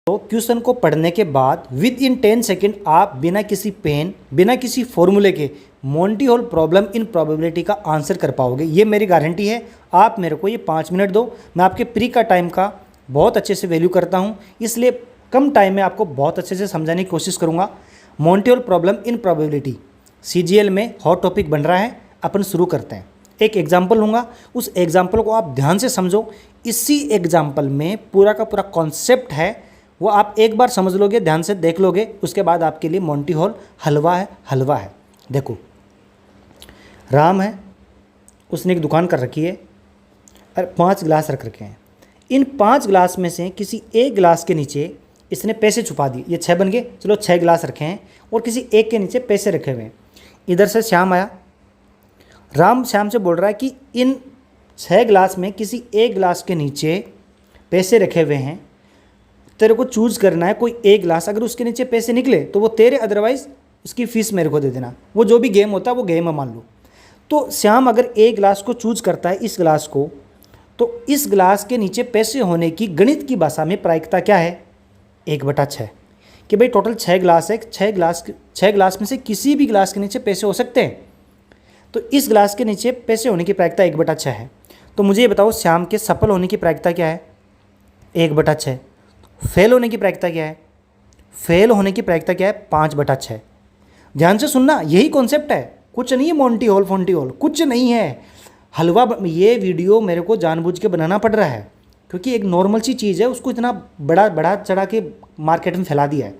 तो क्वेश्चन को पढ़ने के बाद विद इन 10 सेकेंड आप बिना किसी पेन बिना किसी फॉर्मूले के Monty hall problem in probability का आंसर कर पाओगे, ये मेरी गारंटी है। आप मेरे को ये 5 मिनट दो, मैं आपके प्री का टाइम का बहुत अच्छे से वैल्यू करता हूँ, इसलिए कम टाइम में आपको बहुत अच्छे से समझाने की कोशिश करूँगा। Monty hall problem in probability CGL में हॉट टॉपिक बन रहा है। अपन शुरू करते हैं। एक एग्जाम्पल लूँगा, उस एग्जाम्पल को आप ध्यान से समझो। इसी एग्जाम्पल में पूरा का पूरा कॉन्सेप्ट है, वो आप एक बार समझ लोगे, ध्यान से देख लोगे, उसके बाद आपके लिए मोंटी हॉल हलवा है। देखो, राम है, उसने एक दुकान कर रखी है और 5 गिलास रख रखे हैं। इन 5 गिलास में से किसी एक गिलास के नीचे इसने पैसे छुपा दिए, ये 6 बन गए। चलो 6 गिलास रखे हैं और किसी एक के नीचे पैसे रखे हुए हैं। इधर से श्याम आया, राम श्याम से बोल रहा है कि इन 6 गिलास में किसी एक गिलास के नीचे पैसे रखे हुए हैं, तेरे को चूज करना है कोई एक गिलास। अगर उसके नीचे पैसे निकले तो वो तेरे, अदरवाइज उसकी फीस मेरे को दे देना। वो जो भी गेम होता है वो गेम है, मान लो। तो श्याम अगर एक गिलास को चूज करता है, इस गिलास को, तो इस गिलास के नीचे पैसे होने की गणित की भाषा में प्रायिकता क्या है? 1/6। कि भाई टोटल 6 गिलास है, 6 गिलास में से किसी भी गिलास के नीचे पैसे हो सकते हैं। तो इस गिलास के नीचे पैसे होने की प्रायिकता 1/6 है। तो मुझे ये बताओ, श्याम के सफल होने की प्रायिकता क्या है? 1/6। फेल होने की प्रायिकता क्या है? फेल होने की प्रायिकता क्या है? 5/6। ध्यान से सुनना, यही कॉन्सेप्ट है, कुछ नहीं है मोंटी हॉल फोंटी हॉल, कुछ नहीं है। हलवा ये वीडियो मेरे को जानबूझ के बनाना पड़ रहा है, क्योंकि एक नॉर्मल सी चीज़ है, उसको इतना बड़ा चढ़ा के मार्केट में फैला दिया है।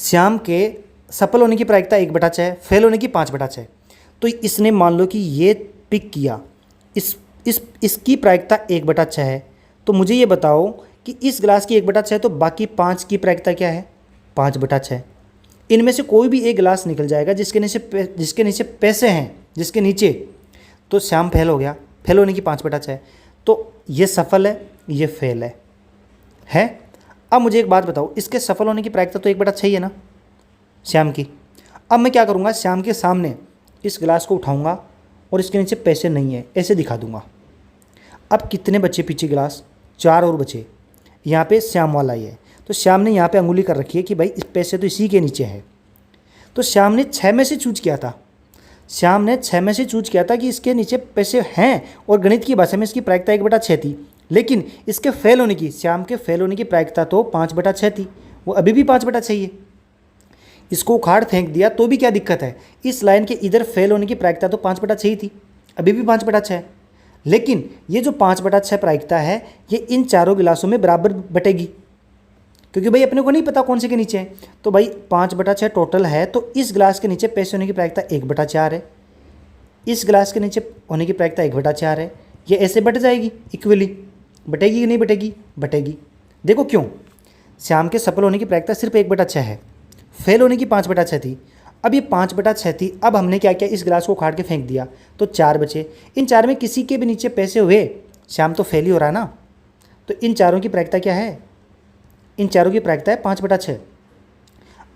श्याम के सफल होने की प्रायिकता 1/6, फेल होने की 5/6। तो इसने मान लो कि ये पिक किया, इसकी प्रायिकता 1/6 है। तो मुझे ये बताओ कि इस गिलास की 1/6, तो बाकी 5 की प्रायिकता क्या है? 5/6। इनमें से कोई भी एक गिलास निकल जाएगा जिसके नीचे पैसे हैं, जिसके नीचे, तो श्याम फेल हो गया। फेल होने की 5/6। तो ये सफल है, ये फेल है। अब मुझे एक बात बताओ, इसके सफल होने की प्रायिकता तो 1/6 ही है ना श्याम की। अब मैं क्या करूँगा, श्याम के सामने इस गिलास को उठाऊँगा और इसके नीचे पैसे नहीं है, ऐसे दिखा दूँगा। अब कितने बचे पीछे गिलास? 4 और बचे। यहाँ पे श्याम वाला ही है, तो श्याम ने यहाँ पे अंगुली कर रखी है कि भाई इस पैसे तो इसी के नीचे है। तो श्याम ने 6 में से चूज किया था, श्याम ने 6 में से चूज किया था कि इसके नीचे पैसे हैं, और गणित की भाषा में इसकी प्रायिकता 1/6 थी। लेकिन इसके फेल होने की, श्याम के फेल होने की प्रायिकता तो 5/6 थी, वो अभी भी 5/6 ही है। इसको उखाड़ फेंक दिया तो भी क्या दिक्कत है? इस लाइन के इधर फेल होने की प्रायिकता तो 5/6 ही थी, अभी भी 5/6 है। लेकिन ये जो 5/6 प्रायिकता है, ये इन चारों गिलासों में बराबर बटेगी, क्योंकि भाई अपने को नहीं पता कौन से के नीचे है। तो भाई 5/6 टोटल है, तो इस गिलास के नीचे पैसे होने की प्रायिकता 1/4 है, इस गिलास के नीचे होने की प्रायिकता 1/4 है। ये ऐसे बट जाएगी इक्वली। बटेगी कि नहीं बटेगी? बटेगी। देखो क्यों, श्याम के सफल होने की प्रायिकता सिर्फ 1/6 है, फेल होने की 5/6 थी। अब ये 5/6 थी, अब हमने क्या किया, इस गिलास को उखाड़ के फेंक दिया, तो 4 बचे। इन 4 में किसी के भी नीचे पैसे हुए, श्याम तो फेल ही हो रहा है ना। तो इन चारों की प्रायिकता क्या है? इन चारों की प्रायिकता है 5/6।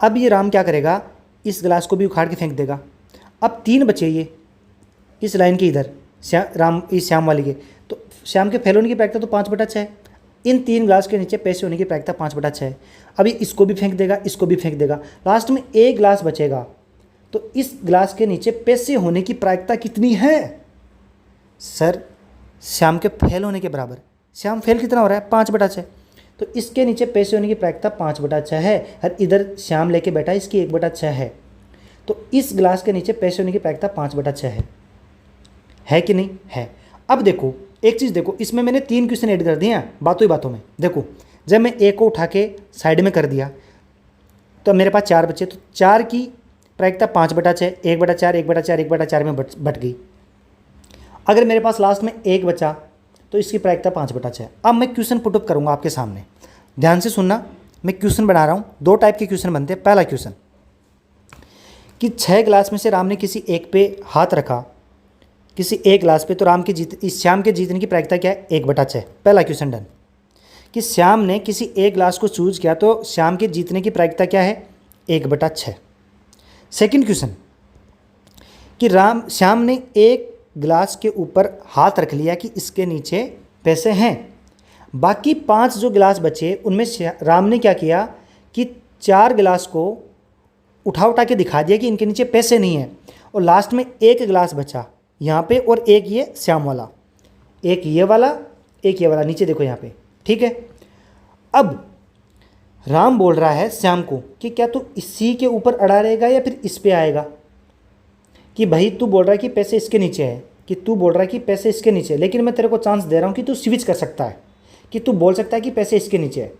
अब ये राम क्या करेगा, इस गिलास को भी उखाड़ के फेंक देगा। अब 3 बचे ये इस लाइन के इधर, श्याम वाली के, तो श्याम के फेल होने की प्रायिकता तो 5/6 है। इन 3 गिलास के नीचे पैसे होने की प्रायिकता 5/6 है। अभी इसको भी फेंक देगा, इसको भी फेंक देगा, लास्ट में एक गिलास बचेगा। तो इस गिलास के नीचे पैसे होने की प्रायिकता कितनी है? सर, श्याम के फेल होने के बराबर। श्याम फेल कितना हो रहा है? 5/6। तो इसके नीचे पैसे होने की प्रायिकता 5/6 है, और इधर श्याम लेके बैठा है, इसकी 1/6 है। तो इस गिलास के नीचे पैसे होने की प्रायिकता 5/6 है कि नहीं है? अब देखो एक चीज़, देखो इसमें मैंने 3 क्वेश्चन ऐड कर दिए हैं बातों ही बातों में। देखो, जब मैं एक को उठा के साइड में कर दिया तो मेरे पास 4 बचे, तो 4 की प्रायिकता 5/6, 1/4, 1/4, 1/4 में बट गई। अगर मेरे पास लास्ट में 1 बचा तो इसकी प्रायिकता 5/6। अब मैं क्वेश्चन पुटअप करूँगा आपके सामने, ध्यान से सुनना। मैं क्वेश्चन बना रहा हूँ, 2 टाइप के क्वेश्चन बनते हैं। पहला क्वेश्चन कि 6 गिलास में से राम ने किसी एक पे हाथ रखा, किसी एक गिलास पे, तो श्याम के जीतने की प्रायिकता क्या है? 1/6। पहला क्वेश्चन डन। कि श्याम ने किसी एक गिलास को चूज किया, तो श्याम के जीतने की प्रायिकता क्या है? 1/6। सेकंड क्वेश्चन कि श्याम ने एक गिलास के ऊपर हाथ रख लिया कि इसके नीचे पैसे हैं। बाकी 5 जो गिलास बचे उनमें राम ने क्या किया कि 4 गिलास को उठा उठा के दिखा दिया कि इनके नीचे पैसे नहीं है, और लास्ट में एक गिलास बचा यहाँ पे और एक ये श्याम वाला, एक ये वाला, एक ये वाला, नीचे देखो यहाँ पे, ठीक है। अब राम बोल रहा है श्याम को कि क्या तू इसी के ऊपर अड़ा रहेगा या फिर इस पे आएगा, कि भाई तू बोल रहा है कि पैसे इसके नीचे है, कि तू बोल रहा है कि पैसे इसके नीचे है, लेकिन मैं तेरे को चांस दे रहा हूँ कि तू स्विच कर सकता है, कि तू बोल सकता है कि पैसे इसके नीचे है।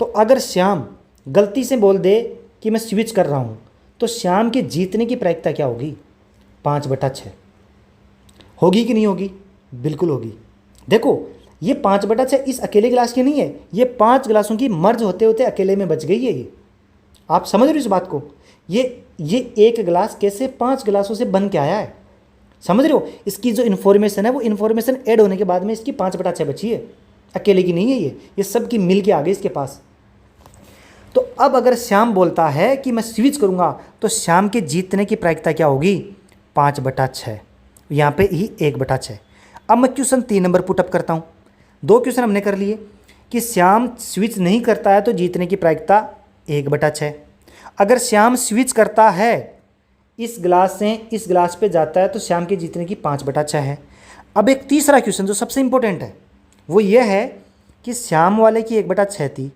तो अगर श्याम गलती से बोल दे कि मैं स्विच कर रहा हूँ, तो श्याम के जीतने की प्रायिकता क्या होगी? 5/6 होगी कि नहीं होगी? बिल्कुल होगी। देखो ये 5/6 इस अकेले गिलास की नहीं है, ये 5 गिलासों की मर्ज होते होते अकेले में बच गई है। ये आप समझ रहे हो इस बात को? ये एक गिलास कैसे 5 गिलासों से बन के आया है, समझ रहे हो? इसकी जो इन्फॉर्मेशन है वो इन्फॉर्मेशन ऐड होने के बाद में इसकी 5/6 बची है, अकेले की नहीं है। ये सब की मिल के आ गई इसके पास। तो अब अगर श्याम बोलता है कि मैं स्विच करूंगा, तो श्याम के जीतने की प्रायिकता क्या होगी? 5/6, यहाँ पे ही 1/6। अब मैं क्वेश्चन 3 नंबर पुटअप करता हूँ। 2 क्वेश्चन हमने कर लिए कि श्याम स्विच नहीं करता है तो जीतने की प्रायिकता 1/6। अगर श्याम स्विच करता है, इस गिलास से इस गिलास पे जाता है, तो श्याम के जीतने की 5/6 है। अब एक तीसरा क्वेश्चन जो सबसे इंपॉर्टेंट है वो ये है कि श्याम वाले की 1/6 थी,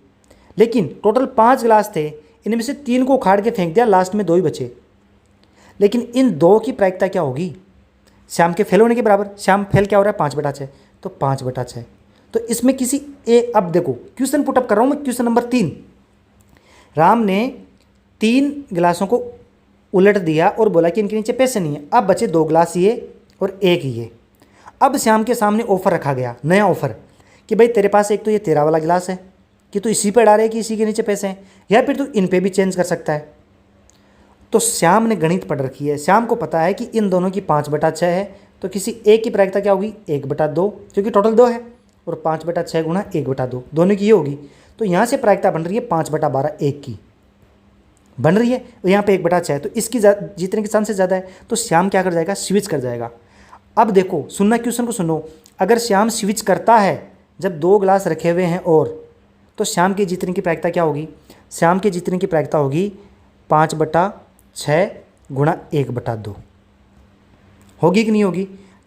लेकिन टोटल 5 गिलास थे, इनमें से 3 को उखाड़ के फेंक दिया, लास्ट में 2 ही बचे। लेकिन इन 2 की प्रायिकता क्या होगी? श्याम के फेल होने के बराबर। श्याम फेल क्या हो रहा है? 5/6, तो 5/6। तो इसमें किसी एक, अब देखो क्वेश्चन पुटअप कर रहा हूँ मैं, क्वेश्चन नंबर 3। राम ने 3 गिलासों को उलट दिया और बोला कि इनके नीचे पैसे नहीं है। अब बचे 2 गिलास ये और एक ये। अब श्याम के सामने ऑफर रखा गया, नया ऑफर, कि भाई तेरे पास एक तो ये तेरा वाला गिलास है कि तू इसी पे डाले कि इसी के नीचे पैसे हैं, या फिर तू इन पे भी चेंज कर सकता है। तो श्याम ने गणित पढ़ रखी है, श्याम को पता है कि इन दोनों की 5/6 है, तो किसी एक की प्रायिकता क्या होगी? 1/2, क्योंकि टोटल 2 है, और 5/6 गुणा 1/2 दोनों की ये होगी। तो यहाँ से प्रायिकता बन रही है 5/12 1 की बन रही है, और यहाँ पे 1/6 है, तो इसकी जीतने के चांसेस ज़्यादा है। तो श्याम क्या कर जाएगा? स्विच कर जाएगा। अब देखो सुनना, क्वेश्चन को सुनो। अगर श्याम स्विच करता है जब 2 गिलास रखे हुए हैं और, तो श्याम के जीतने की प्रायिकता क्या होगी? श्याम के जीतने की प्रायिकता होगी 5/6 गुणा 1/2। होगी कि नहीं होगी?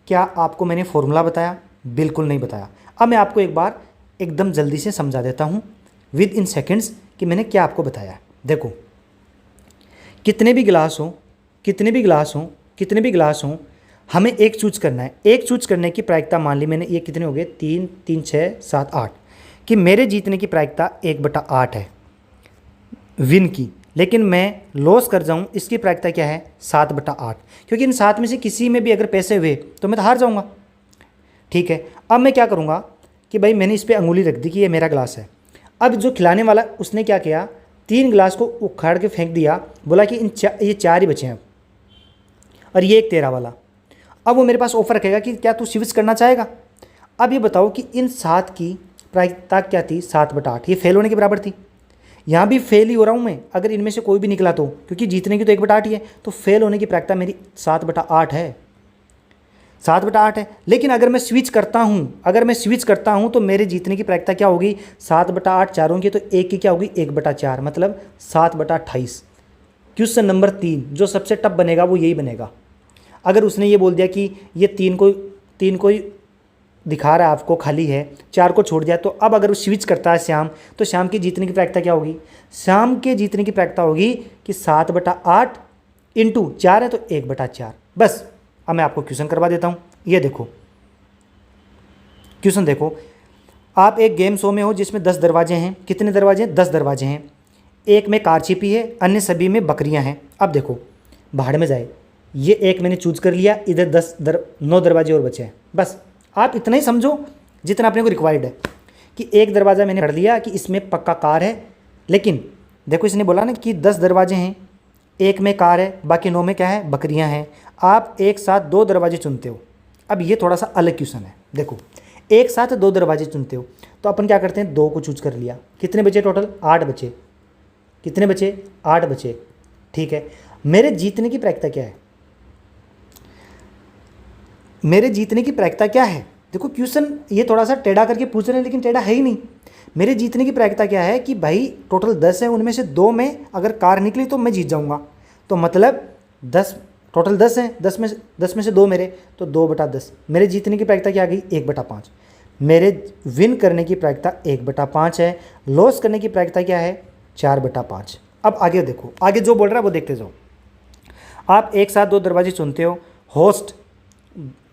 क्या आपको मैंने फॉर्मूला बताया? बिल्कुल नहीं बताया। अब मैं आपको एक बार एकदम जल्दी से समझा देता हूँ विद इन सेकेंड्स कि मैंने क्या आपको बताया। देखो, कितने भी गिलास हों, कितने भी गिलास हों, कितने भी गिलास हों, हमें एक चूज करना है। एक चूज करने की प्रायिकता मान ली मैंने, ये कितने हो गए? 3 3 6 7 8, कि मेरे जीतने की प्रायिकता 1/8 है विन की, लेकिन मैं लॉस कर जाऊं, इसकी प्रायिकता क्या है? 7/8, क्योंकि इन 7 में से किसी में भी अगर पैसे हुए तो मैं तो हार जाऊंगा। ठीक है, अब मैं क्या करूंगा कि भाई मैंने इस पर अंगुली रख दी कि ये मेरा गिलास है। अब जो खिलाने वाला उसने क्या किया? 3 गिलास को उखाड़ के फेंक दिया, बोला कि ये 4 ही बचे हैं, और ये एक तेरा वाला। अब वो मेरे पास ऑफर रखेगा कि क्या तू स्विच करना चाहेगा? अब ये बताओ कि इन 7 की प्रायिकता क्या थी? 7/8। ये फेल होने के बराबर थी। यहाँ भी फेल ही हो रहा हूँ मैं, अगर इनमें से कोई भी निकला तो, क्योंकि जीतने की तो 1/8 ही है, तो फेल होने की प्रायिकता मेरी 7/8 है, 7/8 है। लेकिन अगर मैं स्विच करता हूँ, अगर मैं स्विच करता हूँ तो मेरे जीतने की प्रायिकता क्या होगी? 7/8 चारों की, तो एक की क्या होगी? 1/4, मतलब 7/28। क्वेश्चन नंबर 3 जो सबसे टफ बनेगा वो यही बनेगा। अगर उसने ये बोल दिया कि ये 3 को दिखा रहा है आपको खाली है, 4 को छोड़ दिया, तो अब अगर वो स्विच करता है श्याम, तो श्याम की जीतने की प्रायिकता क्या होगी? श्याम के जीतने की प्रायिकता होगी कि 7/8 इंटू 4 है तो 1/4। बस अब मैं आपको क्वेश्चन करवा देता हूँ। ये देखो क्वेश्चन देखो, आप एक गेम शो में हो जिसमें 10 दरवाजे हैं। कितने दरवाजे हैं? 10 दरवाजे हैं। एक में कार छिपी है, अन्य सभी में बकरियां हैं। अब देखो भाड़ में जाए, ये एक मैंने चूज कर लिया, इधर 9 दरवाजे और बचे हैं। बस आप इतना ही समझो जितना अपने को रिक्वायर्ड है, कि एक दरवाज़ा मैंने पढ़ लिया कि इसमें पक्का कार है, लेकिन देखो इसने बोला ना कि 10 दरवाजे हैं, एक में कार है, बाकी 9 में क्या है? बकरियां हैं। आप एक साथ 2 दरवाजे चुनते हो। अब ये थोड़ा सा अलग क्वेश्चन है। देखो एक साथ 2 दरवाजे चुनते हो, तो अपन क्या करते हैं? 2 को चूज कर लिया। कितने बचे टोटल? 8 बचे। कितने बचे? 8 बचे। ठीक है, मेरे जीतने की प्रायिकता क्या है? मेरे जीतने की प्रायिकता क्या है? देखो क्वेश्चन ये थोड़ा सा टेढ़ा करके पूछ रहे हैं, लेकिन टेढ़ा है ही नहीं। मेरे जीतने की प्रायिकता क्या है कि भाई टोटल 10 है, उनमें से 2 में अगर कार निकली तो मैं जीत जाऊंगा। तो मतलब 10 टोटल 10 है, 10 में से 2 मेरे, तो 2/10। मेरे जीतने की प्रायिकता क्या आ गई? 1/5। मेरे विन करने की प्रायिकता 1/5 है। लॉस करने की प्रायिकता क्या है? 4/5। अब आगे देखो, आगे जो बोल रहा है वो देखते जाओ। आप एक साथ 2 दरवाजे चुनते हो। होस्ट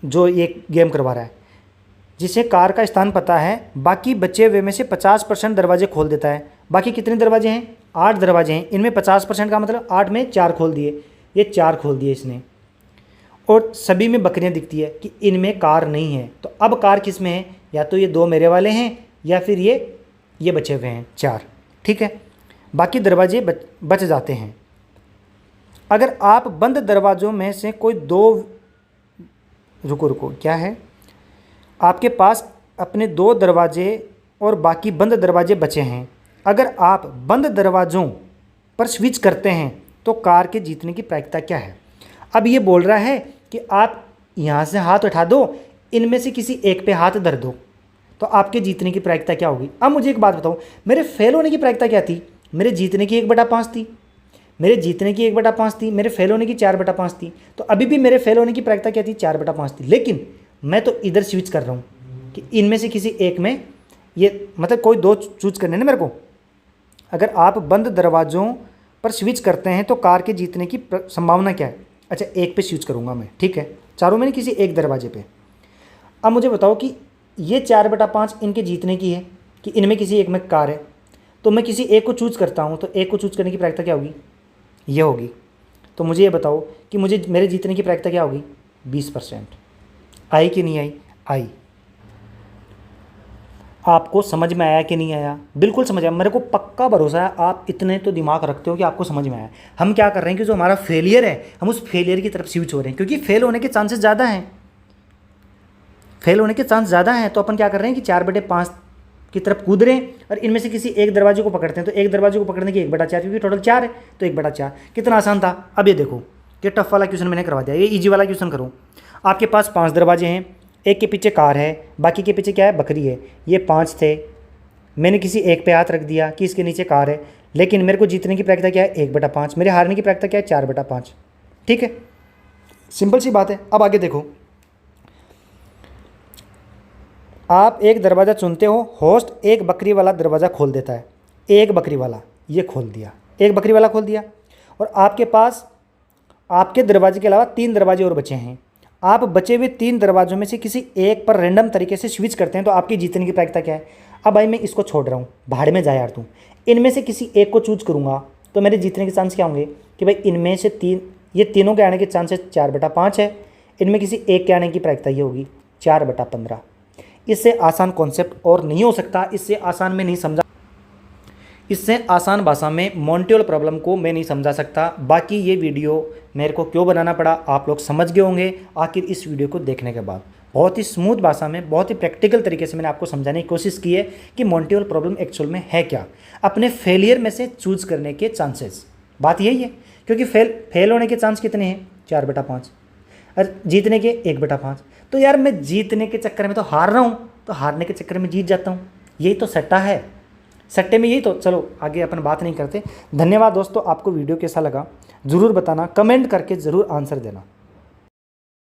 जो ये गेम करवा रहा है, जिसे कार का स्थान पता है, बाकी बचे हुए में से 50% दरवाजे खोल देता है। बाकी कितने दरवाजे हैं? 8 दरवाजे हैं। इनमें 50% का मतलब 8 में 4 खोल दिए, ये 4 खोल दिए इसने। और सभी में बकरियां दिखती है कि इनमें कार नहीं है। तो अब कार किस में है? या तो ये 2 मेरे वाले हैं, या फिर ये बचे हुए हैं 4। ठीक है, बाकी दरवाजे बच जाते हैं। अगर आप बंद दरवाज़ों में से कोई 2 रुको क्या है, आपके पास अपने 2 दरवाजे और बाकी बंद दरवाजे बचे हैं। अगर आप बंद दरवाज़ों पर स्विच करते हैं तो कार के जीतने की प्रायिकता क्या है? अब ये बोल रहा है कि आप यहाँ से हाथ उठा दो, इनमें से किसी एक पे हाथ धर दो, तो आपके जीतने की प्रायिकता क्या होगी? अब मुझे एक बात बताओ, मेरे फेल होने की प्रायिकता क्या थी? मेरे जीतने की 1/5 थी। मेरे जीतने की 1/5 थी, मेरे फेल होने की 4/5 थी। तो अभी भी मेरे फेल होने की प्रायिकता क्या थी? 4/5 थी। लेकिन मैं तो इधर स्विच कर रहा हूँ कि इनमें से किसी एक में, ये मतलब कोई 2 चूज करने ना मेरे को। अगर आप बंद दरवाज़ों पर स्विच करते हैं तो कार के जीतने की संभावना क्या है? अच्छा, एक पे स्विच करूँगा मैं, ठीक है, चारों में नहीं, किसी एक दरवाजे पे। अब मुझे बताओ कि ये 4/5 इनके जीतने की है कि इनमें किसी एक में कार है। तो मैं किसी एक को चूज करता हूँ, तो एक को चूज करने की प्रायिकता क्या होगी? ये होगी। तो मुझे ये बताओ कि मेरे जीतने की प्रायिकता क्या होगी? 20%। आई कि नहीं आई? आई। आपको समझ में आया कि नहीं आया? बिल्कुल समझ आया, मेरे को पक्का भरोसा है आप इतने तो दिमाग रखते हो कि आपको समझ में आया। हम क्या कर रहे हैं कि जो हमारा फेलियर है, हम उस फेलियर की तरफ स्विच हो रहे हैं, क्योंकि फेल होने के चांसेस ज़्यादा हैं। फेल होने के चांस ज़्यादा हैं, तो अपन क्या कर रहे हैं कि 4/5 की तरफ कूद रहे हैं और इनमें से किसी एक दरवाजे को पकड़ते हैं। तो एक दरवाजे को पकड़ने की 1/4, क्योंकि टोटल 4 है, तो 1/4। कितना आसान था। अब ये देखो, ये टफ वाला क्वेश्चन मैंने करवा दिया, ये इजी वाला क्वेश्चन करो। आपके पास 5 दरवाजे हैं, एक के पीछे कार है, बाकी के पीछे क्या है? बकरी है। ये 5 थे, मैंने किसी एक पे हाथ रख दिया कि इसके नीचे कार है, लेकिन मेरे को जीतने की प्रायिकता क्या है? 1/5। मेरे हारने की प्रायिकता क्या है? 4/5। ठीक है, सिंपल सी बात है। अब आगे देखो, आप एक दरवाज़ा चुनते हो, होस्ट एक बकरी वाला दरवाज़ा खोल देता है। एक बकरी वाला ये खोल दिया, एक बकरी वाला खोल दिया, और आपके पास आपके दरवाजे के अलावा 3 दरवाजे और बचे हैं। आप बचे हुए 3 दरवाजों में से किसी एक पर रैंडम तरीके से स्विच करते हैं, तो आपकी जीतने की प्रायिकता क्या है? अब भाई मैं इसको छोड़ रहा हूँ, भाड़ में जा यार तू। इनमें से किसी एक को चूज करूँगा, तो मेरे जीतने के चांस क्या होंगे कि भाई इनमें से 3, ये तीनों के आने के चांसेस 4/5 है। इनमें किसी एक के आने की प्रायिकता ये होगी 4/15। इससे आसान कॉन्सेप्ट और नहीं हो सकता, इससे आसान में नहीं समझा, इससे आसान भाषा में मॉन्टियोल प्रॉब्लम को मैं नहीं समझा सकता। बाकी ये वीडियो मेरे को क्यों बनाना पड़ा आप लोग समझ गए होंगे आखिर इस वीडियो को देखने के बाद। बहुत ही स्मूथ भाषा में, बहुत ही प्रैक्टिकल तरीके से मैंने आपको समझाने की कोशिश की है कि मॉन्टियोल प्रॉब्लम एक्चुअल में है क्या, अपने फेलियर में से चूज करने के चांसेस। बात यही है, क्योंकि फेल होने के चांस कितने हैं? 4/5, और जीतने के 1/5। तो यार मैं जीतने के चक्कर में तो हार रहा हूँ, तो हारने के चक्कर में जीत जाता हूँ। यही तो सट्टा है, सट्टे में यही तो। चलो आगे अपन बात नहीं करते। धन्यवाद दोस्तों, आपको वीडियो कैसा लगा ज़रूर बताना, कमेंट करके ज़रूर आंसर देना।